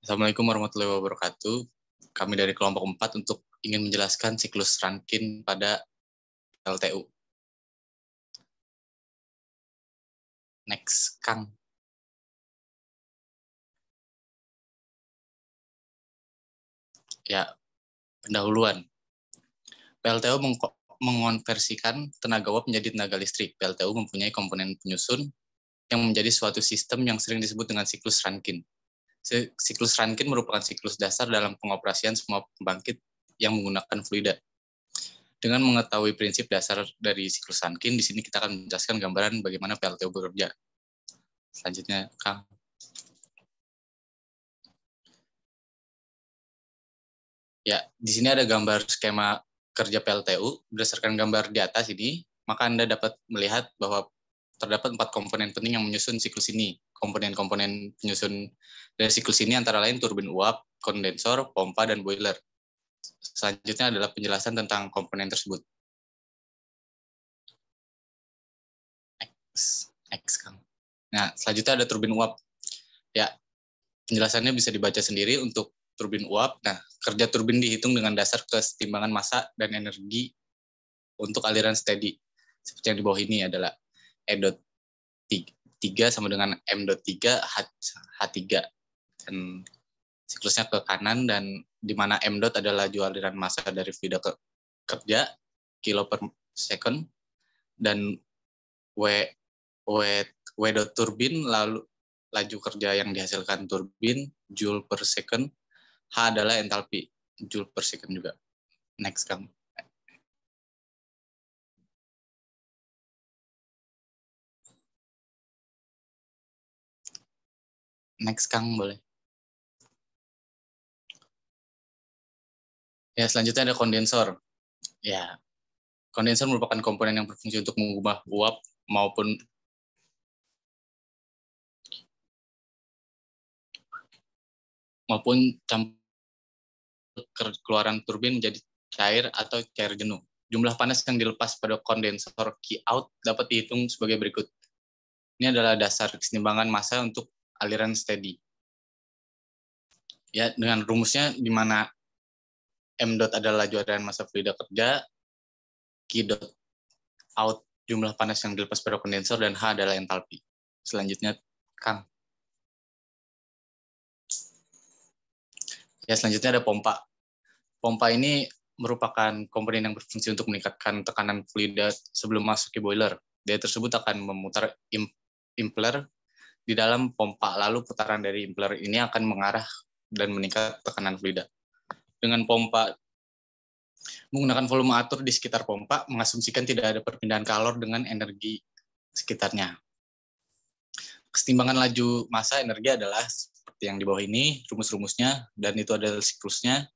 Assalamualaikum warahmatullahi wabarakatuh. Kami dari kelompok 4 untuk ingin menjelaskan siklus Rankine pada LTU. Next, Kang. Ya, pendahuluan. PLTU mengonversikan tenaga uap menjadi tenaga listrik. PLTU mempunyai komponen penyusun yang menjadi suatu sistem yang sering disebut dengan siklus Rankine. Siklus Rankine merupakan siklus dasar dalam pengoperasian semua pembangkit yang menggunakan fluida. Dengan mengetahui prinsip dasar dari siklus Rankine, di sini kita akan menjelaskan gambaran bagaimana PLTU bekerja. Selanjutnya, Kang. Ya, di sini ada gambar skema kerja PLTU. Berdasarkan gambar di atas ini, maka Anda dapat melihat bahwa terdapat 4 komponen penting yang menyusun siklus ini. Komponen-komponen penyusun dari siklus ini antara lain turbin uap, kondensor, pompa, dan boiler. Selanjutnya adalah penjelasan tentang komponen tersebut. Next, Kang. Nah, selanjutnya ada turbin uap. Ya, penjelasannya bisa dibaca sendiri untuk turbin uap. Nah, kerja turbin dihitung dengan dasar kesetimbangan massa dan energi untuk aliran steady. Seperti yang di bawah ini adalah E.3 sama dengan M.3 H3. Dan siklusnya ke kanan, dan di mana M. adalah laju aliran massa dari fluida kerja, kilo per second, dan W turbin, lalu laju kerja yang dihasilkan turbin, joule per second. H adalah entalpi, joule per second juga. Next, Kang. Next, Kang, boleh. Ya, selanjutnya ada kondensor. Ya, kondensor merupakan komponen yang berfungsi untuk mengubah uap maupun keluaran turbin menjadi cair atau cair jenuh. Jumlah panas yang dilepas pada kondensor Q-out dapat dihitung sebagai berikut. Ini adalah dasar keseimbangan massa untuk aliran steady. Ya, dengan rumusnya di mana M. adalah laju aliran massa fluida kerja, Q.out jumlah panas yang dilepas pada kondensor, dan H adalah entalpi. Selanjutnya, Kang. Ya, selanjutnya ada pompa. Pompa ini merupakan komponen yang berfungsi untuk meningkatkan tekanan fluida sebelum masuk ke boiler. Daya tersebut akan memutar impeller di dalam pompa, lalu putaran dari impeller ini akan mengarah dan meningkat tekanan fluida. Dengan pompa menggunakan volume atur di sekitar pompa, mengasumsikan tidak ada perpindahan kalor dengan energi sekitarnya. Kesetimbangan laju massa energi adalah seperti yang di bawah ini, rumus-rumusnya, dan itu adalah siklusnya,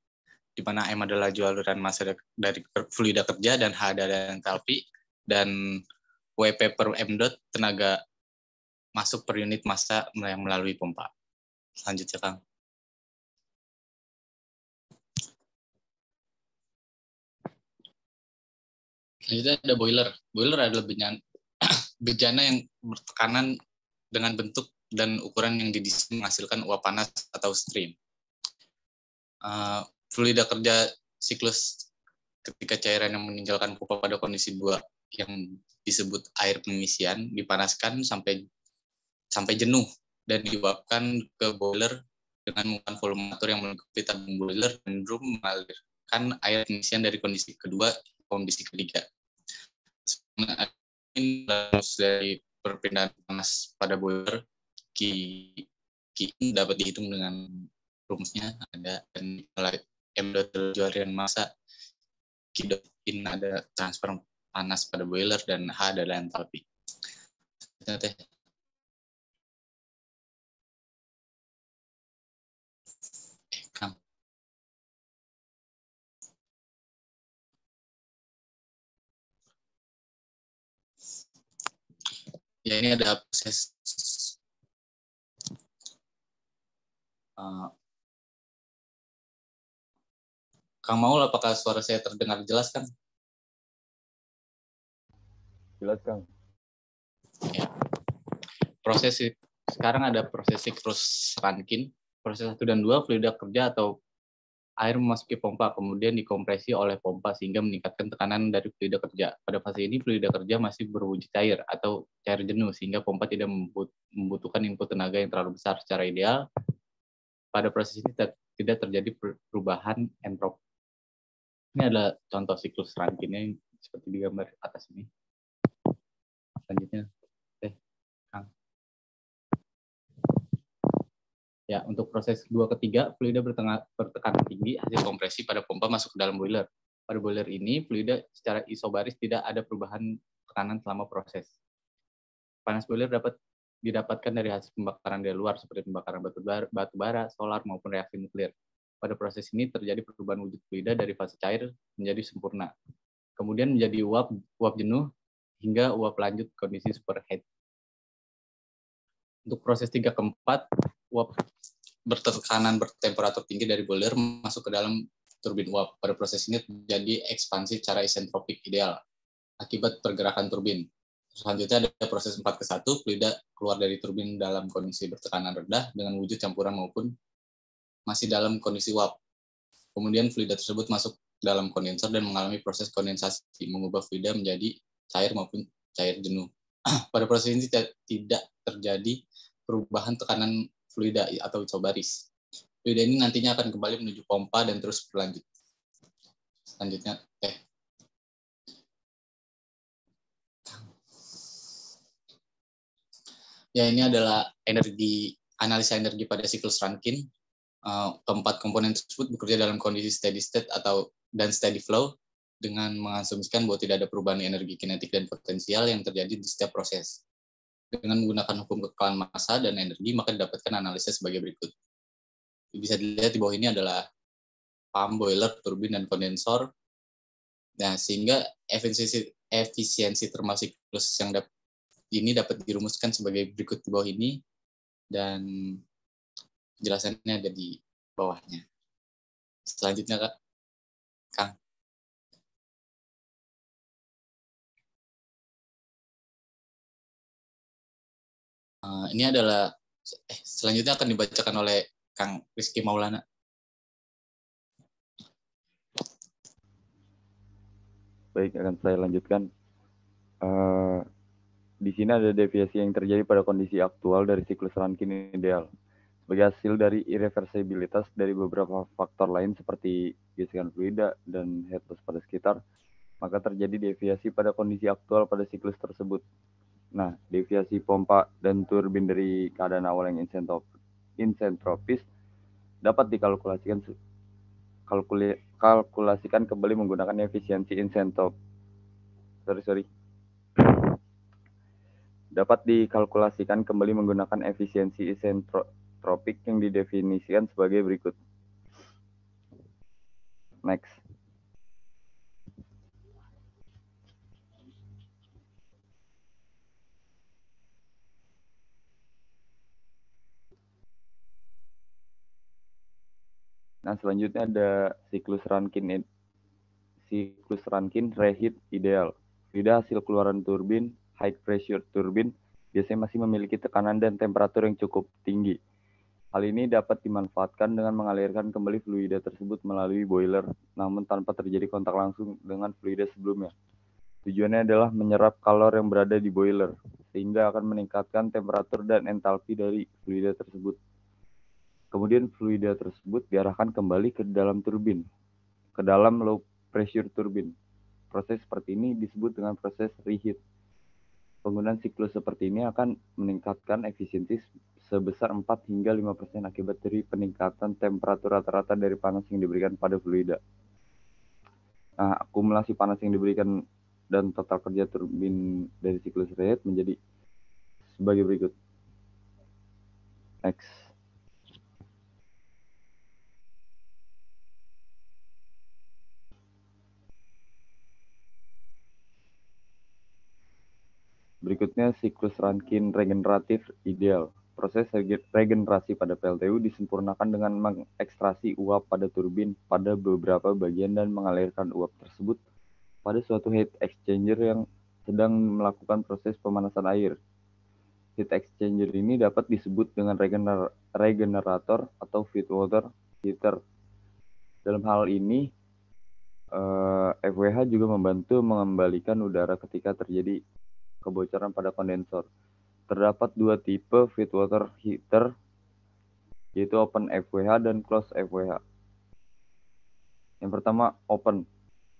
di mana M adalah laju aliran massa dari fluida kerja, dan H adalah entalpi, dan WP per M. tenaga masuk per unit massa yang melalui pompa. Selanjutnya, Kang. Selanjutnya ada boiler. Boiler adalah bejana yang bertekanan dengan bentuk dan ukuran yang didesain menghasilkan uap panas atau stream. Fluida kerja siklus ketika cairan yang meninggalkan pompa pada kondisi 2 yang disebut air pengisian dipanaskan sampai jenuh dan diuapkan ke boiler dengan menggunakan volume atur yang melengkapi tabung boiler dan drum mengalirkan air pengisian dari kondisi kedua ke kondisi ketiga. Ini dari perpindahan panas pada boiler, Q dapat dihitung dengan rumusnya ada, dan M. aliran massa, Q ada transfer panas pada boiler, dan H adalah entalpi. Ya, ini ada proses Kang Maul, apakah suara saya terdengar jelas, Kang? Jelas, Kang. Ya. Sekarang ada proses siklus Rankine. Proses 1 dan 2, fluida kerja atau air memasuki pompa, kemudian dikompresi oleh pompa sehingga meningkatkan tekanan dari fluida kerja. Pada fase ini, fluida kerja masih berwujud cair atau cair jenuh, sehingga pompa tidak membutuhkan input tenaga yang terlalu besar. Secara ideal, pada proses ini tidak terjadi perubahan entropi. Ini adalah contoh siklus Rankinnya yang seperti di gambar atas ini. Selanjutnya, Kang. Ya, untuk proses 2 ketiga, fluida bertekanan tinggi hasil kompresi pada pompa masuk ke dalam boiler. Pada boiler ini, fluida secara isobaris tidak ada perubahan tekanan selama proses. Panas boiler dapat didapatkan dari hasil pembakaran dari luar, seperti pembakaran batu bara, solar, maupun reaksi nuklir. Pada proses ini terjadi perubahan wujud fluida dari fase cair menjadi sempurna. Kemudian menjadi uap jenuh, hingga uap lanjut kondisi superheat. Untuk proses 3 ke 4, uap bertekanan bertemperatur tinggi dari boiler masuk ke dalam turbin uap. Pada proses ini terjadi ekspansi secara isentropik ideal akibat pergerakan turbin. Selanjutnya ada proses 4 ke 1, fluida keluar dari turbin dalam kondisi bertekanan rendah dengan wujud campuran maupun masih dalam kondisi uap. Kemudian fluida tersebut masuk dalam kondensor dan mengalami proses kondensasi, mengubah fluida menjadi cair maupun cair jenuh. Pada proses ini tidak terjadi perubahan tekanan fluida atau isobaris. Fluida ini nantinya akan kembali menuju pompa dan terus berlanjut. Selanjutnya, Ya, ini adalah analisa energi pada siklus Rankine. Keempat komponen tersebut bekerja dalam kondisi steady state dan steady flow dengan mengasumsikan bahwa tidak ada perubahan energi kinetik dan potensial yang terjadi di setiap proses. Dengan menggunakan hukum kekekalan massa dan energi, maka didapatkan analisa sebagai berikut. Bisa dilihat di bawah ini adalah pump, boiler, turbin, dan kondensor. Nah, sehingga efisiensi thermal siklus yang ini dapat dirumuskan sebagai berikut di bawah ini, dan penjelasannya ada di bawahnya. Selanjutnya, Kang. Ini adalah selanjutnya akan dibacakan oleh Kang Rizky Maulana. Baik, akan saya lanjutkan. Di sini ada deviasi yang terjadi pada kondisi aktual dari siklus Rankine ideal. Sebagai hasil dari irreversibilitas dari beberapa faktor lain seperti gesekan fluida dan head loss pada sekitar, maka terjadi deviasi pada kondisi aktual pada siklus tersebut. Nah, deviasi pompa dan turbin dari keadaan awal yang isentropis dapat kalkulasikan kembali menggunakan efisiensi dapat dikalkulasikan kembali menggunakan efisiensi isentropik yang didefinisikan sebagai berikut. Next. Nah, selanjutnya ada siklus Rankine reheat ideal. Fluida hasil keluaran turbin, high pressure turbin, biasanya masih memiliki tekanan dan temperatur yang cukup tinggi. Hal ini dapat dimanfaatkan dengan mengalirkan kembali fluida tersebut melalui boiler, namun tanpa terjadi kontak langsung dengan fluida sebelumnya. Tujuannya adalah menyerap kalor yang berada di boiler, sehingga akan meningkatkan temperatur dan entalpi dari fluida tersebut. Kemudian fluida tersebut diarahkan kembali ke dalam turbin, ke dalam low pressure turbin. Proses seperti ini disebut dengan proses reheat. Penggunaan siklus seperti ini akan meningkatkan efisiensi sebesar 4 hingga 5% akibat dari peningkatan temperatur rata-rata dari panas yang diberikan pada fluida. Nah, akumulasi panas yang diberikan dan total kerja turbin dari siklus reheat menjadi sebagai berikut. Next. Berikutnya siklus Rankine regeneratif ideal. Proses regenerasi pada PLTU disempurnakan dengan mengekstraksi uap pada turbin pada beberapa bagian dan mengalirkan uap tersebut pada suatu heat exchanger yang sedang melakukan proses pemanasan air. Heat exchanger ini dapat disebut dengan regenerator atau feed water heater. Dalam hal ini, FWH juga membantu mengembalikan udara ketika terjadi kebocoran pada kondensor. Terdapat dua tipe feed water heater, yaitu open FWH dan close FWH. Yang pertama, open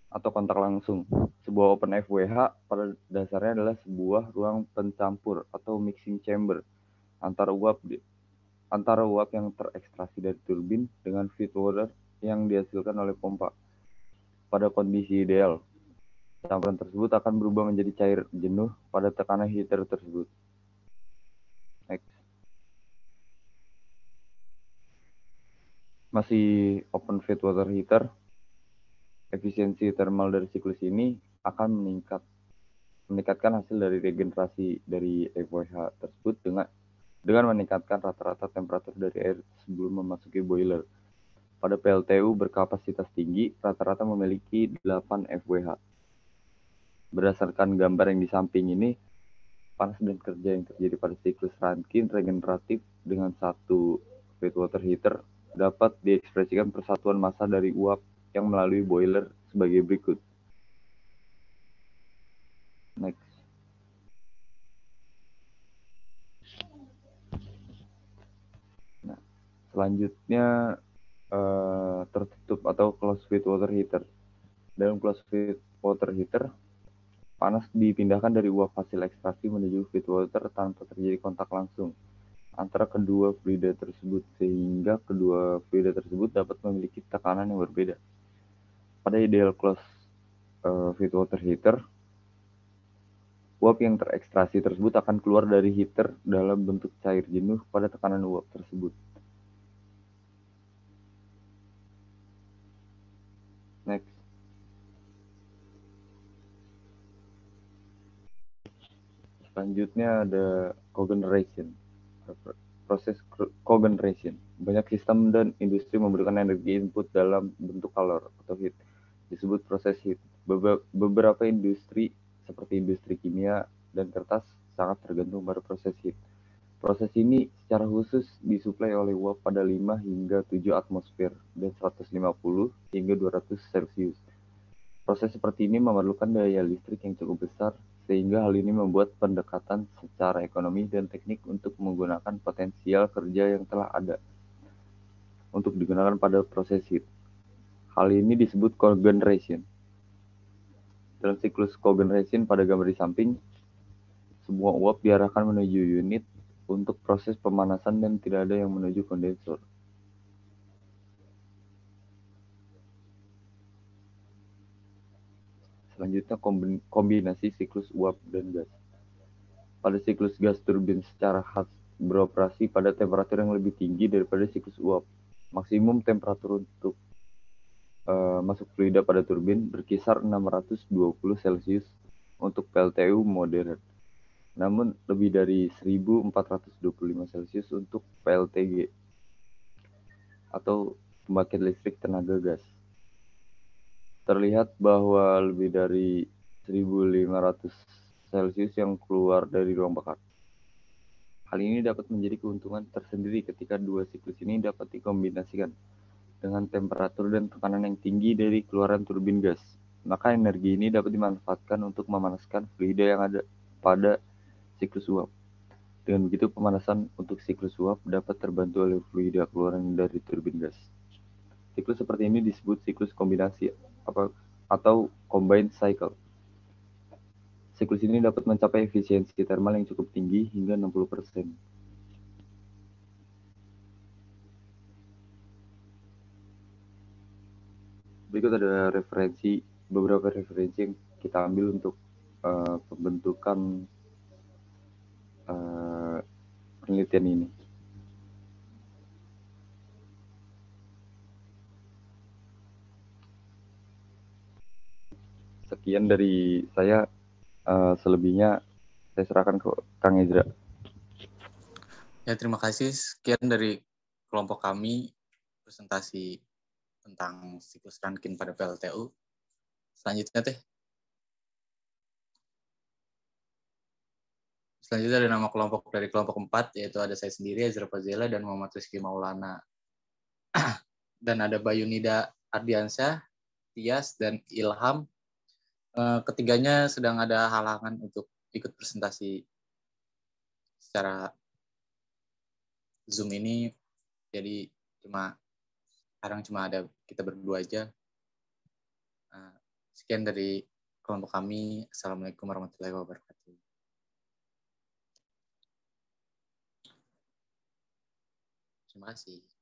atau kontak langsung. Sebuah open FWH pada dasarnya adalah sebuah ruang pencampur atau mixing chamber antara uap yang terekstraksi dari turbin dengan feed water yang dihasilkan oleh pompa. Pada kondisi ideal, campuran tersebut akan berubah menjadi cair jenuh pada tekanan heater tersebut. Next. Masih open feed water heater, efisiensi thermal dari siklus ini akan meningkatkan hasil dari regenerasi dari FWH tersebut dengan meningkatkan rata-rata temperatur dari air sebelum memasuki boiler. Pada PLTU berkapasitas tinggi, rata-rata memiliki 8 FWH. Berdasarkan gambar yang di samping ini, panas dan kerja yang terjadi pada siklus Rankine regeneratif dengan satu feed water heater dapat diekspresikan persatuan massa dari uap yang melalui boiler sebagai berikut. Next. Nah, selanjutnya tertutup atau closed feed water heater. Dalam closed feed water heater, panas dipindahkan dari uap hasil ekstraksi menuju feed water tanpa terjadi kontak langsung antara kedua fluida tersebut, sehingga kedua fluida tersebut dapat memiliki tekanan yang berbeda. Pada ideal closed feed water heater, uap yang terekstraksi tersebut akan keluar dari heater dalam bentuk cair jenuh pada tekanan uap tersebut. Next. Selanjutnya ada cogeneration. Proses cogeneration. Banyak sistem dan industri memberikan energi input dalam bentuk kalor atau heat. Disebut proses heat. Beberapa industri seperti industri kimia dan kertas sangat tergantung pada proses heat. Proses ini secara khusus disuplai oleh uap pada 5 hingga 7 atmosfer dan 150 hingga 200 Celcius. Proses seperti ini memerlukan daya listrik yang cukup besar, sehingga hal ini membuat pendekatan secara ekonomi dan teknik untuk menggunakan potensial kerja yang telah ada untuk digunakan pada proses heat. Hal ini disebut cogeneration. Dalam siklus cogeneration pada gambar di samping, semua uap diarahkan menuju unit untuk proses pemanasan dan tidak ada yang menuju kondensor. Selanjutnya kombinasi siklus uap dan gas. Pada siklus gas, turbin secara khas beroperasi pada temperatur yang lebih tinggi daripada siklus uap. Maksimum temperatur untuk masuk fluida pada turbin berkisar 620 Celcius untuk PLTU modern. Namun lebih dari 1425 Celcius untuk PLTG atau pembangkit listrik tenaga gas. Terlihat bahwa lebih dari 1500 Celcius yang keluar dari ruang bakar. Hal ini dapat menjadi keuntungan tersendiri ketika dua siklus ini dapat dikombinasikan dengan temperatur dan tekanan yang tinggi dari keluaran turbin gas. Maka energi ini dapat dimanfaatkan untuk memanaskan fluida yang ada pada siklus uap. Dengan begitu, pemanasan untuk siklus uap dapat terbantu oleh fluida keluaran dari turbin gas. Siklus seperti ini disebut siklus kombinasi atau combined cycle. Siklus ini dapat mencapai efisiensi termal yang cukup tinggi hingga 60%. Berikut ada beberapa referensi yang kita ambil untuk pembentukan penelitian ini. Sekian dari saya. Selebihnya saya serahkan ke Kang Ezra. Ya, terima kasih. Sekian dari kelompok kami presentasi tentang siklus Rankine pada PLTU. Selanjutnya, Teh. Selanjutnya ada nama kelompok dari kelompok 4, yaitu ada saya sendiri, Ezra Fazela, dan Muhammad Rizky Maulana. Dan ada Bayunida Ardiansyah, Tias, dan Ilham. Ketiganya sedang ada halangan untuk ikut presentasi secara Zoom ini, jadi sekarang cuma ada kita berdua aja. Sekian dari kelompok kami. Assalamualaikum warahmatullahi wabarakatuh. Terima kasih.